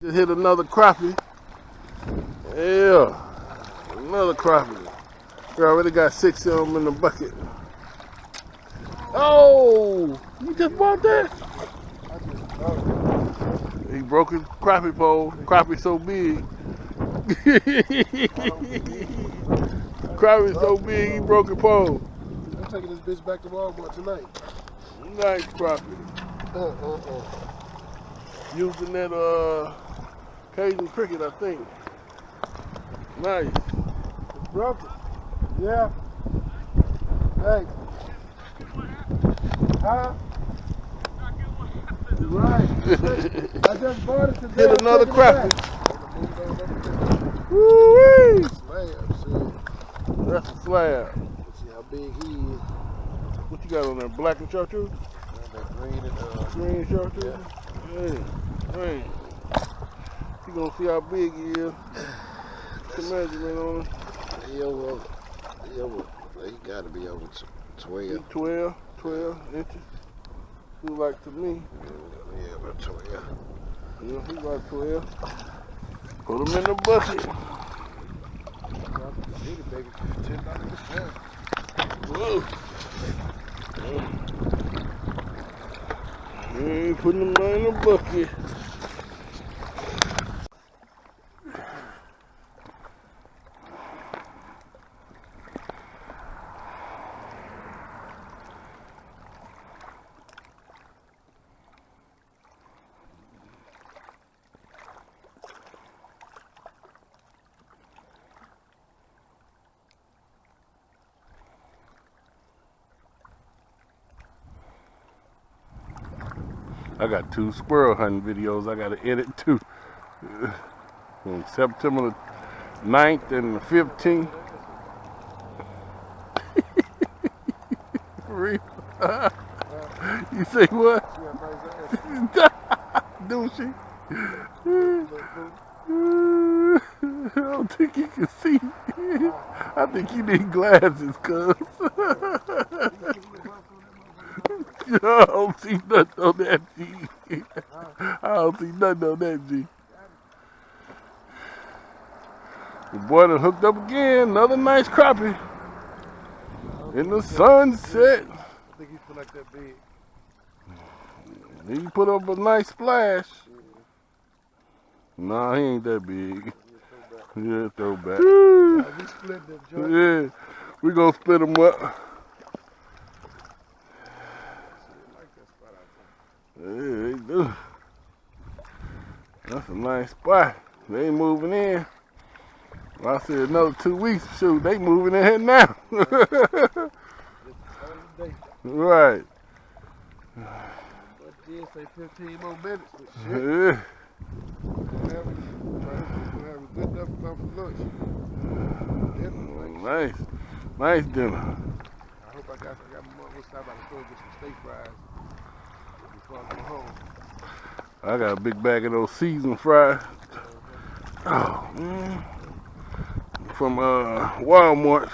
Just hit another crappie. Yeah, another crappie. We already got 6 of them in the bucket. Oh, you just bought that? He broke his crappie pole. Crappie so big. Crappie so big he broke his pole. I'm taking this bitch back to Walmart tonight. Nice crappie. Using that Cajun cricket, I think. Nice. It's broken. Yeah. Hey. Huh? Right. I just bought it today. Hit another crappie. Woo-wee! Slab, see. That's a slab. Let's see how big he is. What you got on there? Black and chartreuse? That green and green chartreuse? Yeah. Hey, hey. You gonna see how big he is. The measurement on him. He gotta be over 12. 12 inches. Seems like to me. Yeah, about 12. Yeah, he's about 12. Put him in the bucket. Need it, baby. $10 a pound. Whoa. Putting them right in the bucket. I got 2 squirrel hunting videos I gotta edit too. On September the 9th and the 15th. You say what? Do she? I don't think you can see. I think you need glasses, cuz. I don't see nothing on that, G. I don't see nothing on that, G. The boy done hooked up again. Another nice crappie. In the sunset. I think he feel like that big. He put up a nice splash. Nah, he ain't that big. Yeah, throwback. We split them joints. Yeah, we gonna split them up. Yeah, they do. That's a nice spot. They moving in. Well, I said another 2 weeks. Shoot, they moving in here now. Right. But did say 15 more minutes, but shit. Yeah. We're having good enough to come for lunch. Nice. Nice dinner. I hope I got more. What's time about to go get some steak fries before I go home. I got a big bag of those seasoned fries. Oh, man. From Walmart.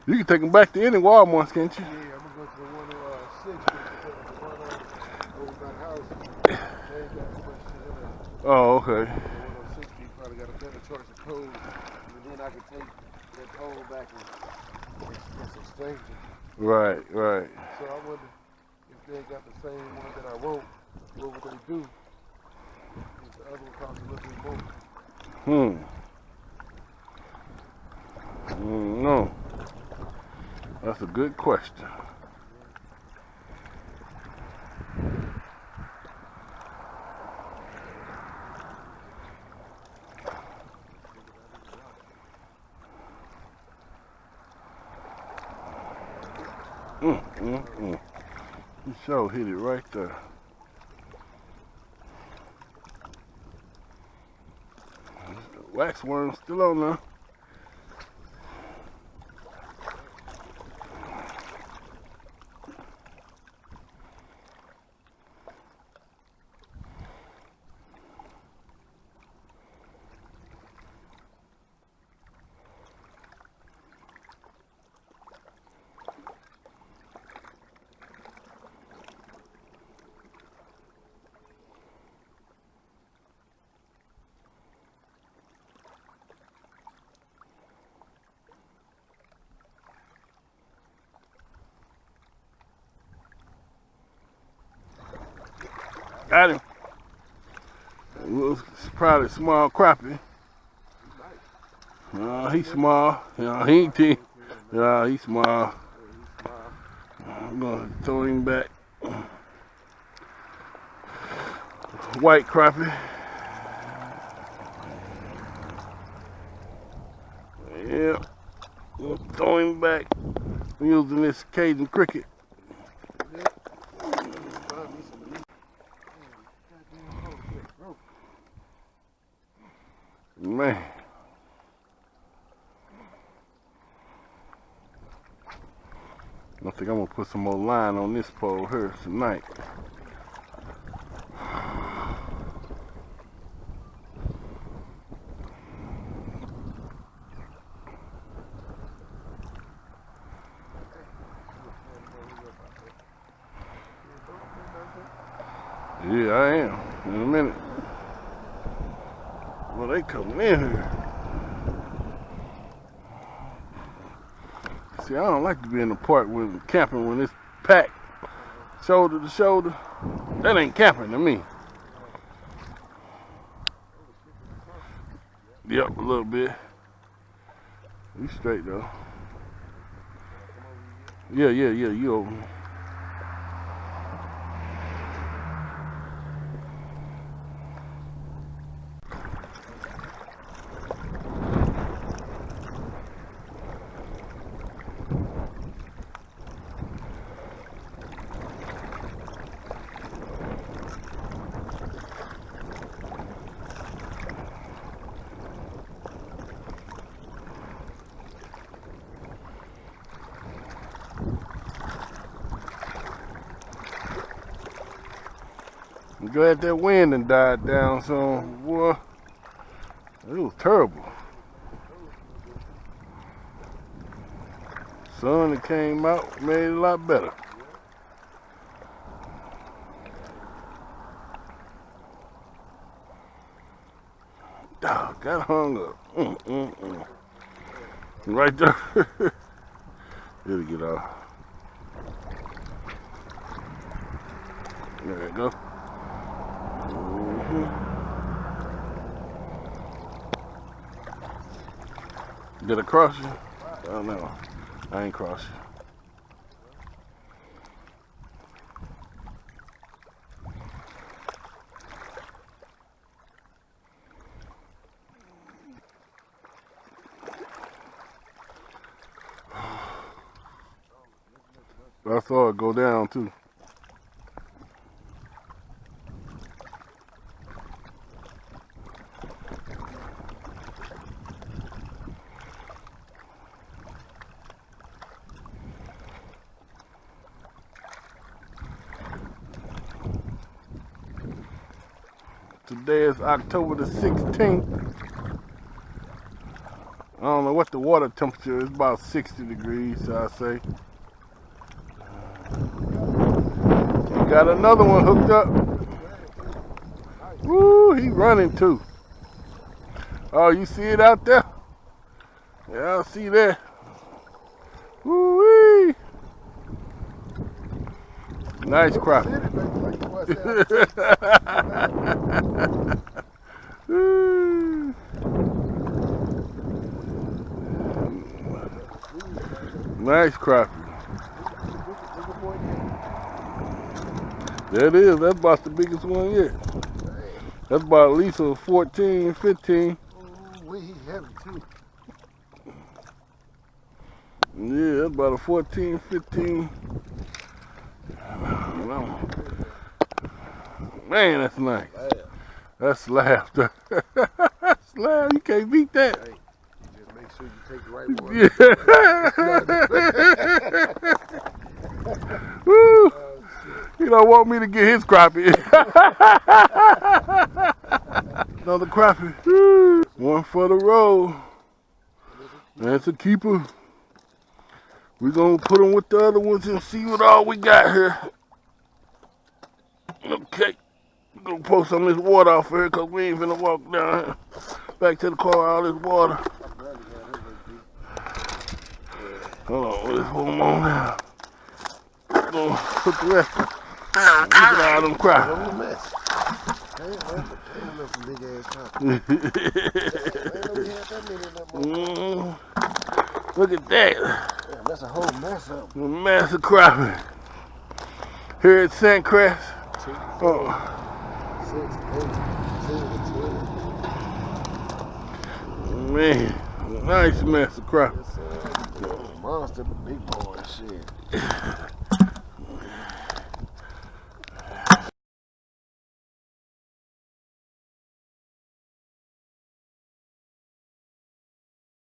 You can take them back to any Walmart, can't you? Yeah, I'm gonna go to the one on 6th, over by the house. They ain't got too much shit in there. Oh, okay. The one on 6th, you probably got a better choice of codes, and then I can take that pole back and exchange it. Right, right. So I wonder if they ain't got the same one that I want, what would they do? If the other one costs a little bit more. No. That's a good question. You sure hit it right there. The wax worm's still on there. Got him. It's probably a small crappie. He's small. He ain't too. He's small. I'm gonna throw him back. White crappie. Yeah. We'll throw him back. I'm using this Cajun cricket. Man. I think I'm gonna put some more line on this pole here tonight. Yeah, I am. In a minute. Well, they coming in here. See, I don't like to be in the park with camping when it's packed, shoulder to shoulder. That ain't camping to me. Yep, a little bit. You straight though. Yeah, you over. I'm glad that wind done died down some, boy. It was terrible. Sun that came out made it a lot better. Oh, got hung up. Right there. It'll get off. There you go. Did I cross you? I don't know. I ain't cross you. I saw it go down too. Today is October the 16th. I don't know what the water temperature is, about 60 degrees, I say. You got another one hooked up. Woo, he running too. Oh, you see it out there? Yeah, I see that. Woo-wee. Nice crappie. Nice crappie. That is, that's about the biggest one yet. That's about at least a 14, 15. Oh, he's heavy too. Yeah, that's about a 14, 15. Man, that's nice. That's slab. Slab, you can't beat that. Hey, just make sure you take the right one. Yeah. Woo. He don't want me to get his crappie. Another crappie. Woo. One for the road. That's a keeper. We're going to put them with the other ones and see what all we got here. Okay. We're going to pour some of this water off here because we ain't finna walk down here. Back to the car, all this water. Hold on, let's hold them on now. We're going to put the rest. Look at all them crappie. Ain't some big ass crappie. Ain't no we had that many in that motherfucker. Look at that. Damn, that's a whole mess up. A massive crappie. Here at Sangchris. 2, 4, Oh. 6, 8, 10. Man, nice massive crappie. Yes, monster big boy shit.